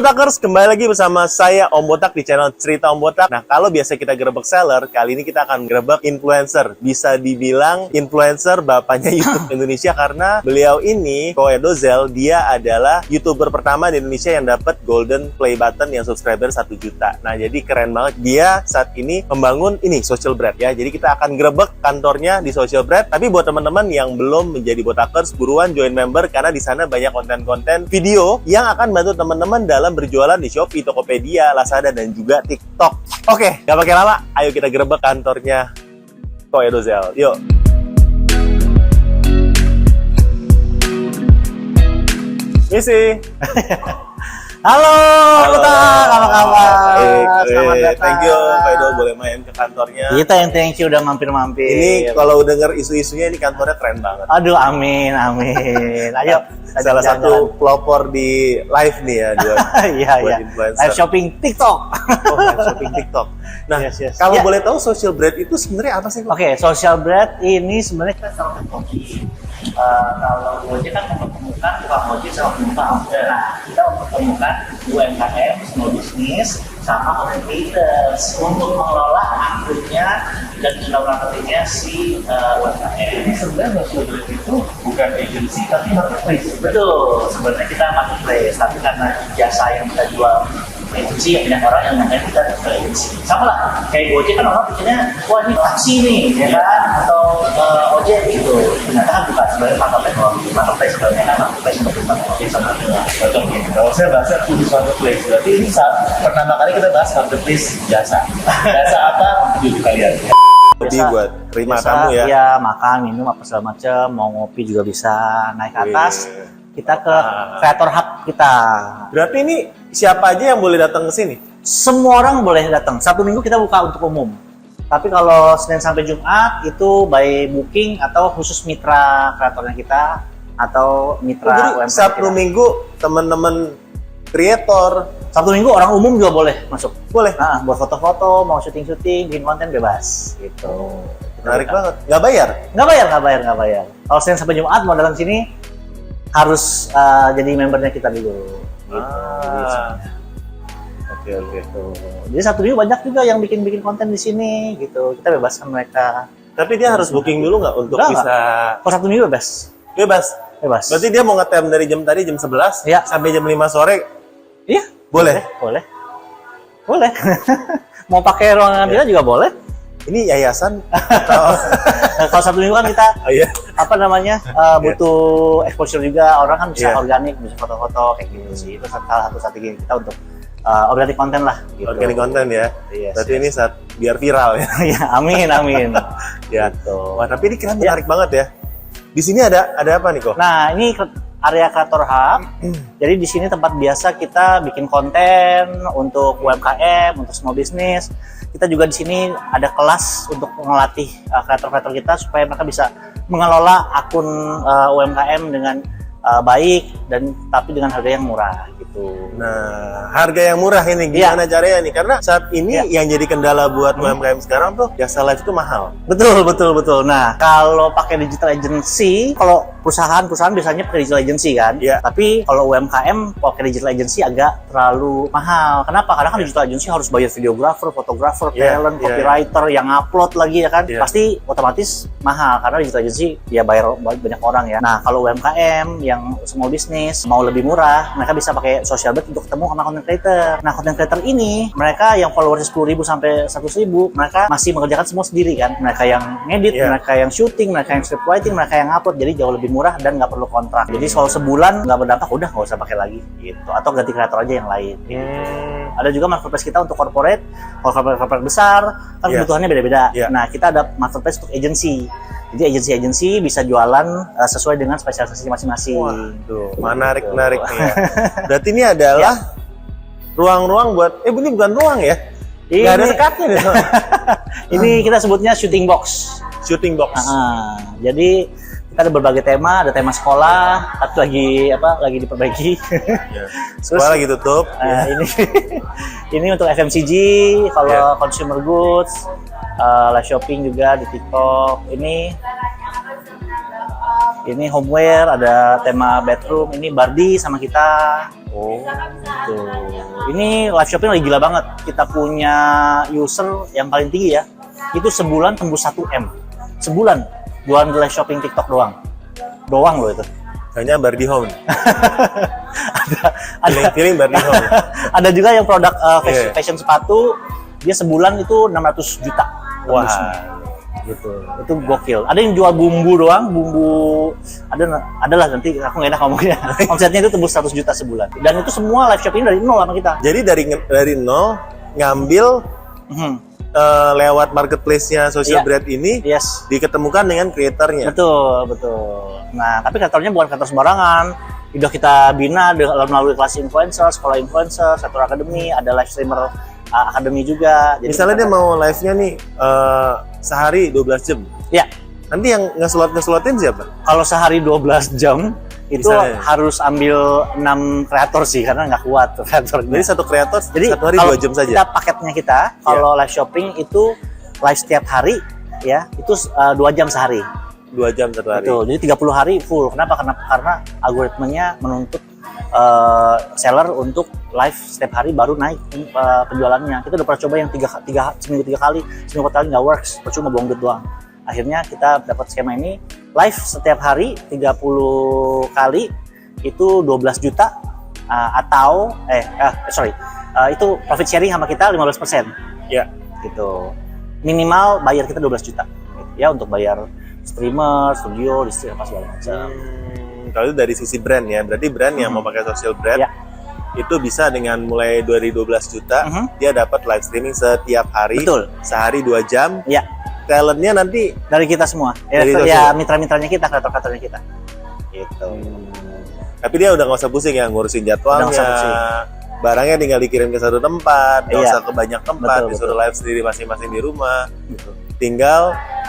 Botakers, kembali lagi bersama saya Om Botak di channel Cerita Om Botak. Nah, kalau biasa kita grebek seller, kali ini kita akan grebek influencer. Bisa dibilang influencer bapaknya YouTube Indonesia karena beliau ini, Ko Edozel, dia adalah YouTuber pertama di Indonesia yang dapat golden play button yang subscriber 1 juta. Nah, jadi keren banget. Dia saat ini membangun ini Social Bread ya. Jadi kita akan grebek kantornya di Social Bread. Tapi buat teman-teman yang belum menjadi Botakers, buruan join member karena di sana banyak konten-konten video yang akan bantu teman-teman dalam berjualan di Shopee, Tokopedia, Lazada, dan juga TikTok. Oke, gak pakai lama, ayo kita grebek kantornya Ko Edozel. Yuk. Misi. Halo, Botak, apa kabar? Selamat datang. Thank you, Pak Edo, boleh main ke kantornya. Kita yang thank you udah mampir-mampir. Ini kalau denger isu-isunya ini kantornya keren banget. Aduh, amin, amin. Ayo, salah satu pelopor di live nih ya, iya, iya. Influencer. Live shopping TikTok. Oh, live shopping TikTok. Nah, yes. kalau Ya. boleh tahu Social Bread itu sebenarnya apa sih? Oke, Social Bread ini sebenarnya kita salah satu kopi. Kalau Gojek kan mempertemukan tukang ojek sama penumpang. Nah, kita mempertemukan UMKM, small business, sama content creators untuk mengelola akunnya dan marketingnya si UMKM. Ini sebenarnya Social Bread itu bukan agency tapi marketplace. Betul, sebenarnya kita marketplace, tapi karena jasa yang kita jual agency, yang banyak orang yang makanya kita ke agency. Sama lah, kayak Gojek kan orang pikirnya, wah ini taksi nih, ya kan, atau ojek gitu. Ternyata kan bukan, sebenarnya marketplace sebenarnya kan marketplace untuk ojek sama Cocok ya. Kalau saya bahasa khusus marketplace, berarti ini pertama kali kita bahas marketplace jasa. Jasa apa? Jujur kalian. Lebih buat terima tamu ya. Iya, makan, minum, apa segala macam, mau ngopi juga bisa naik ke atas. Kita ke Creator Hub kita. Berarti ini siapa aja yang boleh datang ke sini? Semua orang boleh datang. Sabtu Minggu kita buka untuk umum. Tapi kalau Senin sampai Jumat itu by booking atau khusus mitra kreatornya kita atau mitra Jadi UMKM Sabtu kita. Minggu teman-teman kreator Sabtu Minggu orang umum juga boleh masuk. boleh. Nah, buat foto-foto, mau syuting-syuting, bikin konten bebas gitu. Menarik banget. Nggak bayar? Nggak bayar. Kalau Senin sampai Jumat mau datang sini harus jadi membernya kita dulu. Gitu. Oke. Jadi Sabtu Minggu banyak juga yang bikin konten di sini gitu. Kita bebaskan mereka. Tapi dia harus booking dulu nggak untuk Nggak. bisa Kalau Sabtu Minggu bebas. bebas? Berarti Berarti dia mau ngetem dari jam tadi jam 11 Iya. sampai jam 5 sore iya. boleh? Boleh. Mau pakai ruangan kita juga boleh. Ini yayasan? Nah, kalau Sabtu Minggu kan kita Oh iya. butuh exposure juga, orang kan bisa Iya. organik, bisa foto-foto kayak gitu sih. Itu salah satu strategi kita untuk organik konten lah gitu. Organik konten ya. Yes, Berarti ini saat biar viral ya. Ya, amin. Ya. Gitu. Wah, tapi ini keren, menarik banget ya. Di sini ada apa nih, Ko? Nah, ini area Creator Hub. Jadi di sini tempat biasa kita bikin konten untuk UMKM, untuk small business. Kita juga di sini ada kelas untuk melatih kreator-kreator kita supaya mereka bisa mengelola akun UMKM dengan baik dan tapi dengan harga yang murah gitu. Nah, harga yang murah ini gimana caranya nih? Karena saat ini yang jadi kendala buat UMKM sekarang tuh jasa live itu mahal. Betul. Nah, kalau pakai digital agency, kalau perusahaan biasanya pakai digital agency kan. Iya. Tapi kalau UMKM pakai digital agency agak terlalu mahal. Kenapa? Karena kan digital agency harus bayar videographer, fotografer, talent, copywriter, yang upload lagi ya kan. Pasti otomatis mahal karena digital agency ya bayar banyak orang ya. Nah, kalau UMKM yang small business mau lebih murah, mereka bisa pakai Social Bread untuk ketemu sama content creator. Nah, content creator ini mereka yang followersnya 10.000 sampai 100.000, mereka masih mengerjakan semua sendiri kan. Mereka yang ngedit, mereka yang syuting, mereka yang script writing, mereka yang upload. Jadi jauh lebih murah dan nggak perlu kontrak. Jadi kalau sebulan nggak berdampak, udah nggak usah pakai lagi gitu. Atau ganti kreator aja yang lain. Gitu. Ada juga marketplace kita untuk corporate. Kalau corporate besar kan kebutuhannya beda-beda. Nah, kita ada marketplace untuk agency. Jadi agensi-agensi bisa jualan sesuai dengan spesialisasi masing-masing. Waduh, menarik nih ya. Berarti ini adalah ruang-ruang buat, ini bukan ruang ya? Nggak ada sekatnya nih. Ini kita sebutnya shooting box. Shooting box. Jadi kita ada berbagai tema, ada tema sekolah, tapi lagi diperbaiki. Sekolah lagi tutup. Ini untuk FMCG, kalau consumer goods, live shopping juga di TikTok. Ini homeware, ada tema bedroom. Ini Bardi sama kita. Gitu. Ini live shopping lagi gila banget. Kita punya user yang paling tinggi ya. Itu sebulan tembus 1M. Sebulan jualan di live shopping TikTok doang. Doang loh itu. Hanya Barbie Home. Ada Feeling Barbie Home. ada juga yang produk Iya. fashion sepatu, dia sebulan itu 600 juta. Wah. tembusnya. Gitu. Itu gokil. Ada yang jual bumbu doang, bumbu adalah nanti aku nggak enak ngomongnya. Omsetnya itu tembus 100 juta sebulan. Dan itu semua live shopping dari nol sama kita. Jadi dari nol ngambil Mhm. lewat marketplace-nya Social Iya. Bread ini Yes. diketemukan dengan kreatornya. Betul, betul. Nah, tapi kreatornya bukan kreator sembarangan. Udah kita bina melalui kelas influencer, sekolah influencer, Satu Academy, ada live streamer Academy juga. Jadi Misalnya dia kita- mau live-nya nih sehari 12 jam. Ya, Nanti yang ngeslot-ngeslotin siapa? kalau sehari 12 jam itu Misalnya. harus ambil 6 kreator sih karena nggak kuat kreatornya. Jadi satu kreator Jadi satu hari kalau 2 jam saja. Kita paketnya kita kalau live shopping itu live setiap hari ya, itu 2 jam sehari. 2 jam satu hari. Betul. Jadi 30 hari full. Kenapa? Karena algoritmanya menuntut seller untuk live setiap hari baru naik penjualannya. Kita udah pernah coba yang seminggu 3 kali, seminggu 4 kali nggak works, percuma bohong duit doang. Akhirnya kita dapat skema ini, live setiap hari 30 kali itu 12 juta atau itu profit sharing sama kita 15%. Ya. Gitu. Minimal bayar kita 12 juta. Ya untuk bayar streamer, studio, listrik apa segala macam. Kalau itu dari sisi brand ya, berarti brand yang mau pakai social brand Ya. itu bisa dengan mulai dari 12 juta, dia dapat live streaming setiap hari, Betul. sehari 2 jam. Ya, Talentnya nanti dari kita semua. Dari Ya, sosial. mitra-mitranya kita, kreator-kreatornya kita. Gitu. tapi dia udah nggak usah pusing ya ngurusin jadwalnya. Udah nggak usah pusing. Barangnya tinggal dikirim ke satu tempat, nggak Iya. usah ke banyak tempat, Betul, disuruh betul. live sendiri masing-masing di rumah. Gitu. Tinggal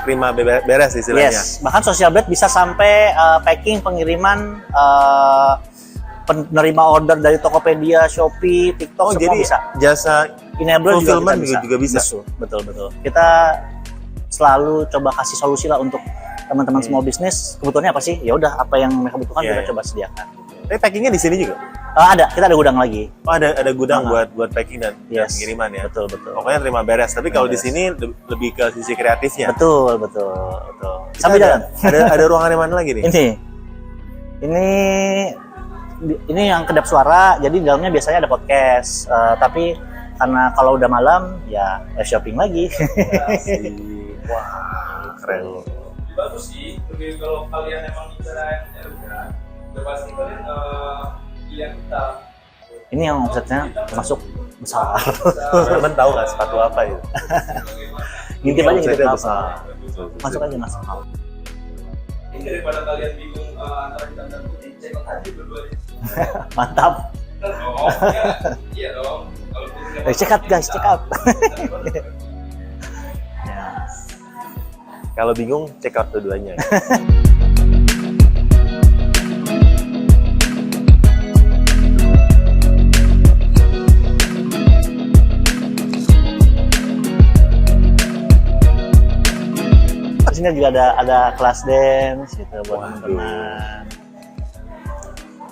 terima beres istilahnya. Yes, bahkan social blade bisa sampai packing, pengiriman, penerima order dari Tokopedia, Shopee, TikTok, Oh, semua jadi bisa. jasa Enabler fulfillment kita juga bisa. Betul, betul. Kita selalu coba kasih solusi lah untuk teman-teman small business. Kebutuhannya apa sih? Ya udah, apa yang mereka butuhkan Iya, kita iya. coba sediakan. Tapi packingnya di sini juga. Kita ada gudang lagi. Oh, ada gudang Ah. buat packing dan Yes. pengiriman ya. Betul, betul. Pokoknya terima beres. Tapi kalau di beres. sini lebih ke sisi kreatifnya. Betul. Kita Sambil jalan. ada ruangan yang mana lagi nih? Ini yang kedap suara, jadi di dalamnya biasanya ada podcast, tapi karena kalau udah malam ya live shopping lagi. Wah, keren. Bagus sih, lebih kalau kalian emang bicara ya udah pasti kalian pilihan kita. Ini yang omsetnya termasuk besar. Teman tahu nggak sepatu apa itu? Ngintip aja ngintip Omsetnya apa. besar. Masuk aja mas. Ini daripada kalian bingung antara kita dan putih, cek aja berdua. Mantap. Oh, iya dong. Kalau putihnya Check out guys, check out. Ya. Kalau bingung, check out keduanya. Di sini juga ada kelas dance gitu buat Waduh. teman-teman.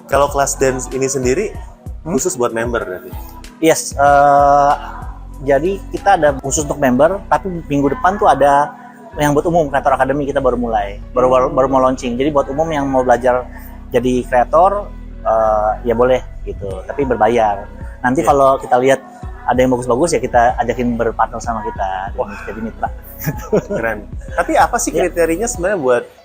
Kalau kelas dance ini sendiri khusus buat member berarti. Yes, jadi kita ada khusus untuk member, tapi minggu depan tuh ada yang buat umum, Kreator Academy kita baru mulai, baru mau launching. Jadi buat umum yang mau belajar jadi kreator, ya boleh gitu, tapi berbayar. Nanti Iya. kalau kita lihat ada yang bagus-bagus ya kita ajakin berpartner sama kita, jadi mitra. Keren. Tapi apa sih Ya. kriterianya sebenarnya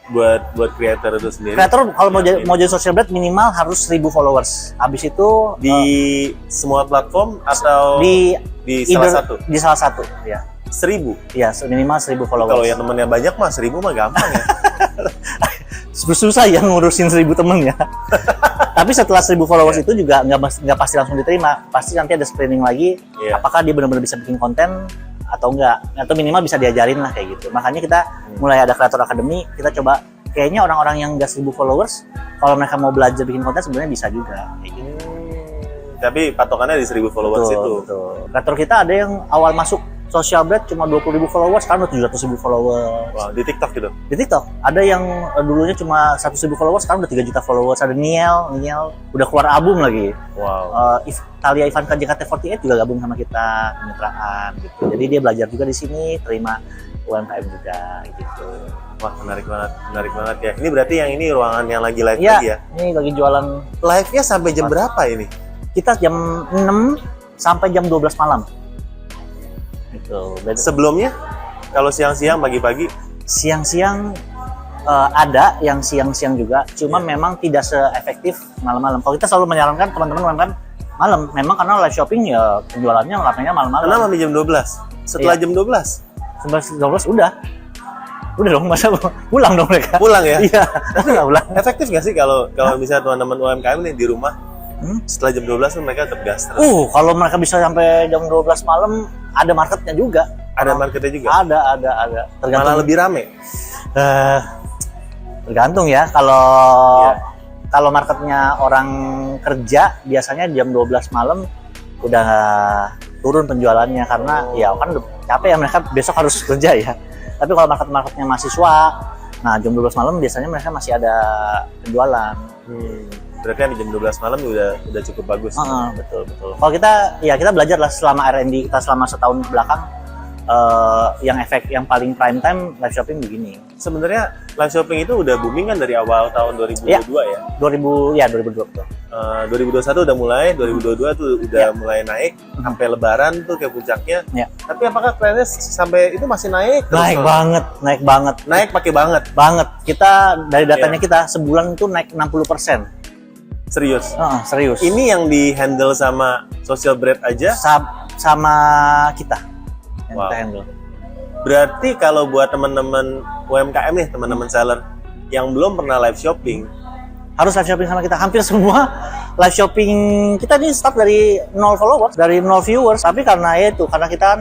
buat creator itu sendiri? Kreator kalau Iya. mau jadi social brand minimal harus 1.000 followers. Habis itu Di semua platform atau di salah satu? Di salah satu, ya. 1.000. Ya, minimal 1.000 followers. Kalau yang temennya banyak mah 1.000 mah gampang ya. susah ya ngurusin 1.000 temen ya. Tapi setelah 1.000 followers itu juga nggak pasti langsung diterima. Pasti nanti ada screening lagi. Iya. Apakah dia benar-benar bisa bikin konten atau enggak? Atau minimal bisa diajarin lah kayak gitu. Makanya kita mulai ada Kreator Academy. Kita coba kayaknya orang-orang yang nggak 1.000 followers, kalau mereka mau belajar bikin konten sebenarnya bisa juga. Kayak gitu. Tapi patokannya di 1.000 followers itu. Betul. Kreator kita ada yang awal masuk Social Bread cuma 20.000 followers, sekarang udah 700.000 followers. Wow, di TikTok gitu. Di TikTok ada yang dulunya cuma 100.000 followers, sekarang udah 3 juta followers. Ada Niel udah keluar album lagi. Wow. Talia Ivanka JKT48 juga gabung sama kita kemitraan gitu. Jadi dia belajar juga di sini, terima UMKM juga gitu. Wah, menarik banget ya. Ini berarti yang ini ruangan yang lagi live Iya, lagi ya? ini lagi jualan. Live-nya sampai jam berapa ini? Kita jam 6 sampai jam 12 malam. Gitu. Sebelumnya, kalau siang-siang, pagi-pagi, Siang-siang ada yang siang-siang juga, cuma memang tidak seefektif malam-malam. Kalau kita selalu menyarankan teman-teman kan malam, memang karena live shopping ya penjualannya ramainya malam-malam. kenapa sampai jam 12? Setelah Iya. jam 12? 11 udah dong, masa pulang dong mereka. Pulang ya? Iya, nggak pulang. Efektif nggak sih kalau misalnya teman-teman UMKM nih di rumah, setelah jam 12 tuh mereka tetap gas terus? Kalau mereka bisa sampai jam 12 malam, ada marketnya juga. Ada marketnya juga? Ada. Tergantung. Malah lebih rame? Tergantung ya. Kalau Iya. kalau marketnya orang kerja, biasanya jam 12 malam udah turun penjualannya karena ya kan udah capek ya, mereka besok harus kerja ya. Tapi kalau marketnya mahasiswa, nah jam 12 malam biasanya mereka masih ada penjualan. Berarti yang di jam 12 malam udah cukup bagus. Betul. Kalau kita belajar lah selama R&D kita selama setahun belakang, yang paling prime time live shopping begini. Sebenarnya live shopping itu udah booming kan dari awal tahun 2022 ya? 2020. 2021 udah mulai, 2022 tuh udah mulai naik sampai Lebaran tuh kayak puncaknya. Ya. Tapi apakah trennya sampai itu masih naik? terus? Naik banget. Naik pakai banget. Kita dari datanya kita sebulan itu naik 60%. Serius. Serius. Ini yang di handle sama Social Bread aja. Sama kita yang Wow. kita handle. Berarti kalau buat teman-teman UMKM nih, teman-teman seller yang belum pernah live shopping, Harus live shopping sama kita. Hampir semua live shopping kita ini start dari 0 followers, dari 0 viewers. Tapi karena kita kan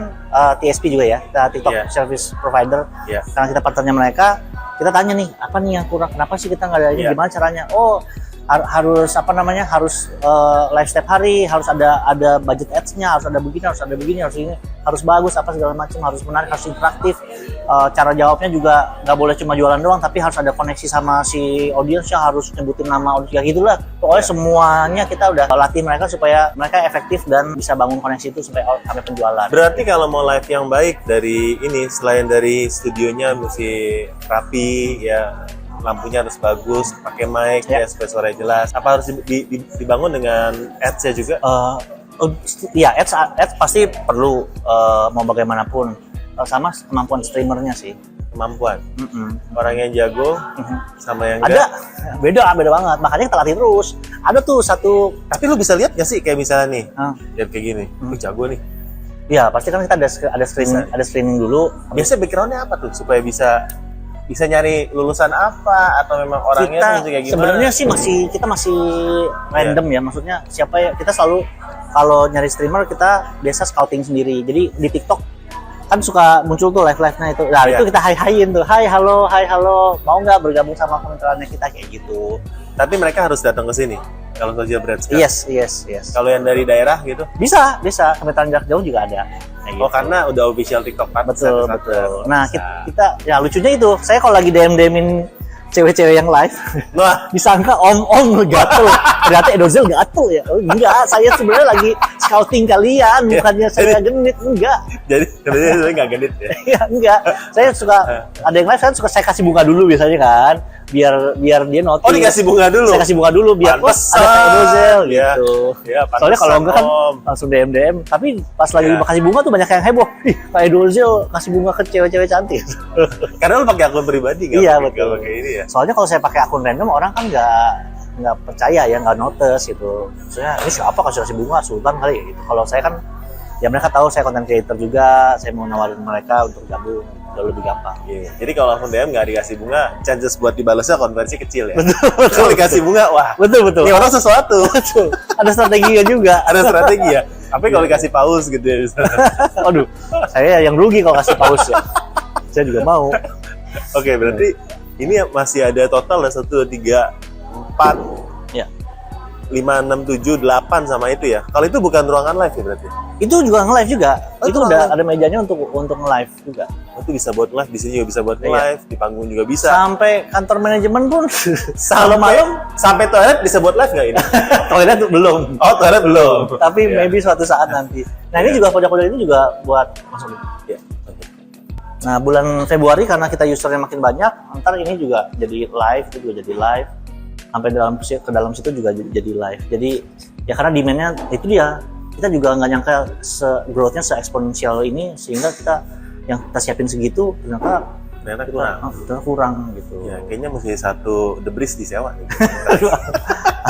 TSP juga ya, kita TikTok Yeah. Service Provider. Yeah. Karena kita partnernya mereka, kita tanya nih, apa nih yang kurang? Kenapa sih kita nggak ada ini? Yeah. Gimana caranya? Harus live setiap hari, harus ada budget ads-nya, harus ada begini, harus bagus, apa segala macam, harus menarik, harus interaktif. Cara jawabnya juga nggak boleh cuma jualan doang, tapi harus ada koneksi sama si audiensnya, harus nyebutin nama audiens, kayak gitulah. Pokoknya semuanya kita udah latih mereka supaya mereka efektif dan bisa bangun koneksi itu sampai penjualan. berarti kalau mau live yang baik dari ini, selain dari studionya mesti rapi ya, lampunya harus bagus, pakai mic ya supaya suaranya jelas. Apa harus dibangun dengan ads-nya juga? Iya, ads pasti perlu, mau bagaimanapun. Sama kemampuan streamernya sih. Kemampuan. Orang yang jago sama yang Ada, enggak. beda banget. Makanya kita latih terus. Ada tuh satu. Tapi lu bisa lihat gak sih kayak misalnya nih, lihat kayak gini, jago nih. Ya pasti kan kita ada screening dulu. Biasanya backgroundnya apa tuh supaya bisa nyari lulusan apa atau memang orangnya tuh kayak gimana? Sebenarnya sih kita masih random ya. Maksudnya siapa ya? Kita selalu kalau nyari streamer kita biasa scouting sendiri. Jadi di TikTok kan suka muncul tuh live-nya itu. Nah, itu kita hi-hi-in tuh. Hai, halo, mau nggak bergabung sama kemitraannya kita kayak gitu. Tapi mereka harus datang ke sini kalau Social Bread sekarang. Yes. Kalau yang dari daerah gitu? Bisa. Kemitraan jarak jauh juga ada. Kayak gitu. Karena udah official TikTok partner. Betul. Nah, kita ya lucunya itu. Saya kalau lagi DM-in cewek-cewek yang live, Wah, disangka om gatel. Ternyata Edozel gatel ya. Oh, enggak, saya sebenarnya lagi scouting kalian, bukannya saya genit, enggak. jadi saya nggak genit ya? Ya enggak. Saya suka ada yang live, saya kasih bunga dulu biasanya kan. Biar dia notice. Oh, dikasih bunga dulu? Saya kasih bunga dulu biar ada Kak Edozel gitu. Ya, Soalnya kalau enggak kan Om. langsung DM. Tapi pas lagi Ya. kasih bunga tuh banyak yang heboh. Ih, Pak Edozel kasih bunga ke cewek-cewek cantik. Karena lu pakai akun pribadi nggak? Iya, pakai- betul. nggak pakai ini ya? Soalnya kalau saya pakai akun random, orang kan nggak percaya ya, nggak notice gitu. Maksudnya ini siapa kasih bunga, Sultan kali ya gitu. Kalau saya kan ya mereka tahu saya content creator juga, saya mau nawarin mereka untuk gabung, jauh lebih gampang. Iya. Jadi kalau akun DM nggak dikasih bunga, chances buat dibalasnya konversi kecil ya. Kalau dikasih bunga, wah, Betul. ini orang sesuatu. Ada strateginya juga. Ada strategi ya. Tapi kalau dikasih paus gitu ya. misalnya. Aduh, saya yang rugi kalau kasih paus ya. Saya juga mau. Oke, berarti ini masih ada total 1, 2, 3, 4. Ya. 5, 6, 7, 8 sama itu ya. Kalau itu bukan ruangan live ya berarti? Itu juga nge-live juga. Oh, itu itu udah nge-live. ada mejanya untuk nge-live juga. Oh, itu bisa buat live, di sini juga bisa buat Iya. live, di panggung juga bisa. Sampai kantor manajemen pun Sampai malam, sampai toilet bisa buat live nggak ini? toilet belum. Oh, toilet belum. Tapi Iya. maybe suatu saat nanti. Nah, ini juga project-project ini juga buat masuk. Iya. Oke. Nah, bulan Februari karena kita usernya makin banyak, ntar ini juga jadi live, itu juga jadi live. Sampai ke dalam situ juga jadi live. Jadi ya karena demand-nya itu dia. Kita juga nggak nyangka growth-nya se-eksponensial ini sehingga yang kita siapin segitu ternyata Ternyata kurang gitu. Ya, kayaknya mesti satu The Breeze disewa.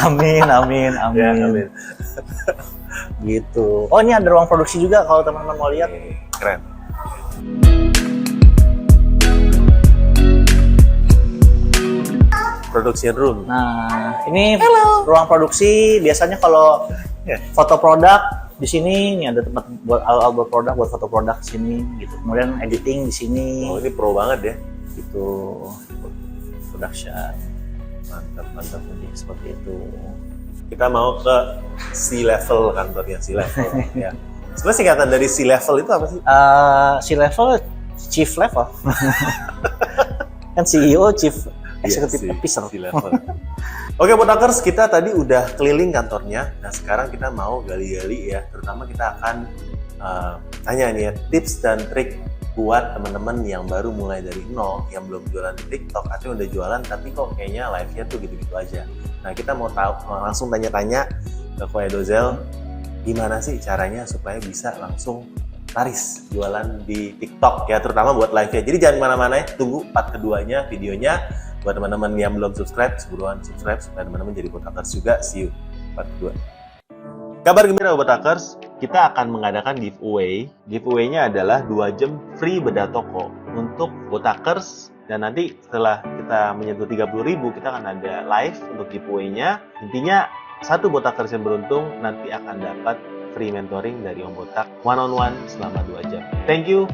Amin. Ya, amin. Gitu. Oh, ini ada ruang produksi juga kalau teman-teman mau lihat. Keren. Production room. Nah, ini ruang produksi biasanya kalau foto produk di sini, ini ada tempat buat buat produk, buat foto produk di sini gitu. Kemudian editing di sini. Oh, ini pro banget ya. Gitu. Production. Mantap. Jadi seperti itu. Kita mau ke C-level kantornya, C-level. Ya. Sebenarnya singkatan dari C-level itu apa sih? C-level, chief level. Kan CEO, chief executive officer. C-level. Oke, Botakers, kita tadi udah keliling kantornya. Nah, sekarang kita mau gali-gali ya. Terutama kita akan tanya nih ya, tips dan trik buat teman-teman yang baru mulai dari nol, yang belum jualan di TikTok atau yang udah jualan tapi kok kayaknya live-nya tuh gitu-gitu aja. Nah, kita mau langsung tanya-tanya ke Ko Edozel, gimana sih caranya supaya bisa langsung laris jualan di TikTok ya, terutama buat live-nya. Jadi jangan kemana-mana ya, tunggu part keduanya videonya. Buat teman-teman yang belum subscribe, seburuan subscribe supaya teman-teman jadi Botakers juga. See you part kedua. Kabar gembira Botakers, kita akan mengadakan giveaway. Giveaway-nya adalah 2 jam free bedah toko untuk Botakers. Dan nanti setelah kita menyentuh 30.000, kita akan ada live untuk giveaway-nya. Intinya, satu Botakers yang beruntung nanti akan dapat free mentoring dari Om Botak one-on-one selama 2 jam. Thank you.